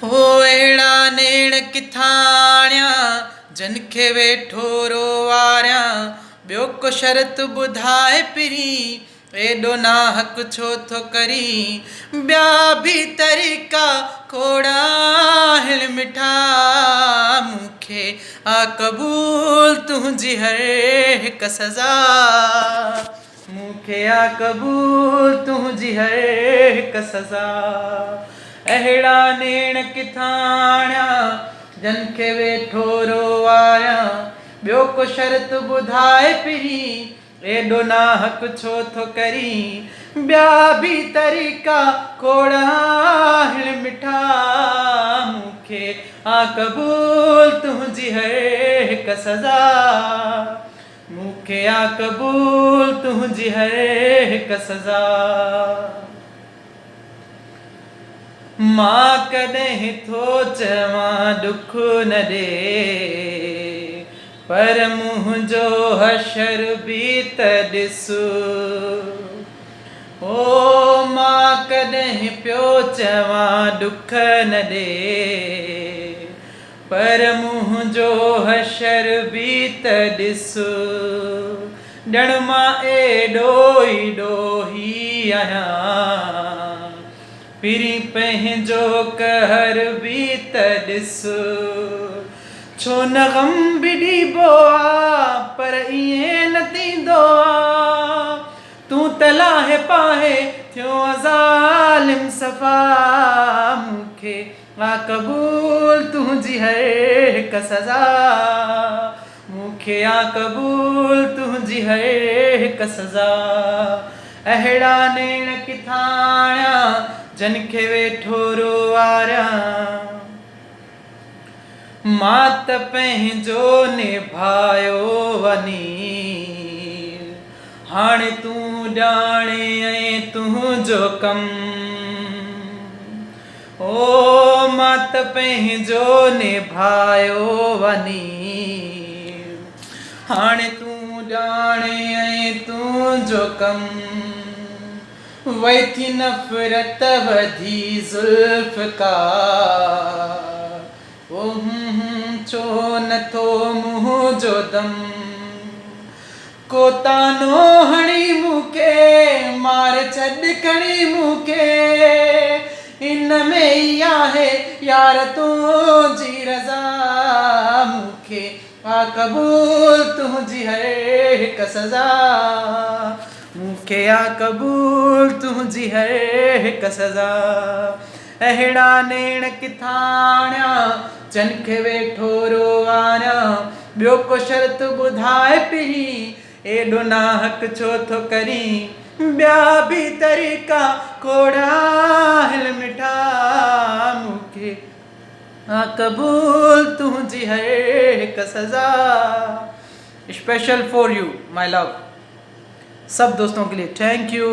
हो अहिड़ा नेण किथां आणियां जन खे वेठो रोवारियां, ॿियो को शर्त ॿुधाए पहिरीं एॾो नाहक छो थो करीं। ॿिया बि तरीक़ा खोड़ा आहिनि मिठा, मूंखे आ क़बूल तुंहिंजी हर हिकु सज़ा, मूंखे आ क़बूल तुंहिंजी हर हिकु सज़ा। अहिड़ा नेण किथां आणियां जन खे वेठो रोवारियां, ॿियो को शर्त ॿुधाए पहिरीं एॾो नाहक छो थो करीं। ॿिया बि तरीक़ा खोड़ा आहिनि मिठा, मूंखे आ क़बूल तुंहिंजी हर हिकु सज़ा, मूंखे आ क़बूल तुंहिंजी हर हिकु सज़ा। मां कॾहिं थो चवां ॾुख न ॾे, पर मुंहिंजो हशर बि त ॾिस। ओ मां कॾहिं पियो चवां ॾुख न ॾे, पर मुंहिंजो हशर बि त ॾिस। ॼण मां एॾो ई ॾोही आहियां, पहिरीं पंहिंजो कहर बि त ॾिस। छो न ग़म बि ॾिबो आ, पर ईअं न थींदो आ, तूं त लाहे पाहे थियो ज़ालिम सफ़ा, मूंखे आ क़बूल तुंहिंजी हर हिकु सज़ा, मूंखे आ क़बूल तुंहिंजी हर हिकु सज़ा। अहिड़ा नेण किथां आणियां जन खे वेठो रोवारियां, मां त पंहिंजो निभायो वञी, हाणे तूं ॼाणे ऐं तुंहिंजो कमु। ओ मां त पंहिंजो निभायो वञी, हाणे तूं ॼाणे ऐं तुंहिंजो कमु। वई थी नफ़रत वधी ज़ुल्फ़ का, ओ छो नथो मुंहिंजो दम। को तानो हणी मूंखे मार छॾ खणी मूंखे, इन में ई आहे यार तुंहिंजी रज़ा, मूंखे आ क़बूल तुंहिंजी हर हिकु सज़ा, मूंखे आ क़बूल तुंहिंजी हर हिकु सज़ा। अहिड़ा नेण किथां आणियां जन खे वेठो रोवारियां, ॿियो को शर्त ॿुधाए पहिरीं एॾो नाहक छो थो करीं। ॿिया बि तरीक़ा खोड़ा आहिनि मिठा, मूंखे आ क़बूल तुंहिंजी हर हिकु सज़ा। Special for U my love. सब दोस्तों के लिए थैंक यू,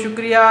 शुक्रिया।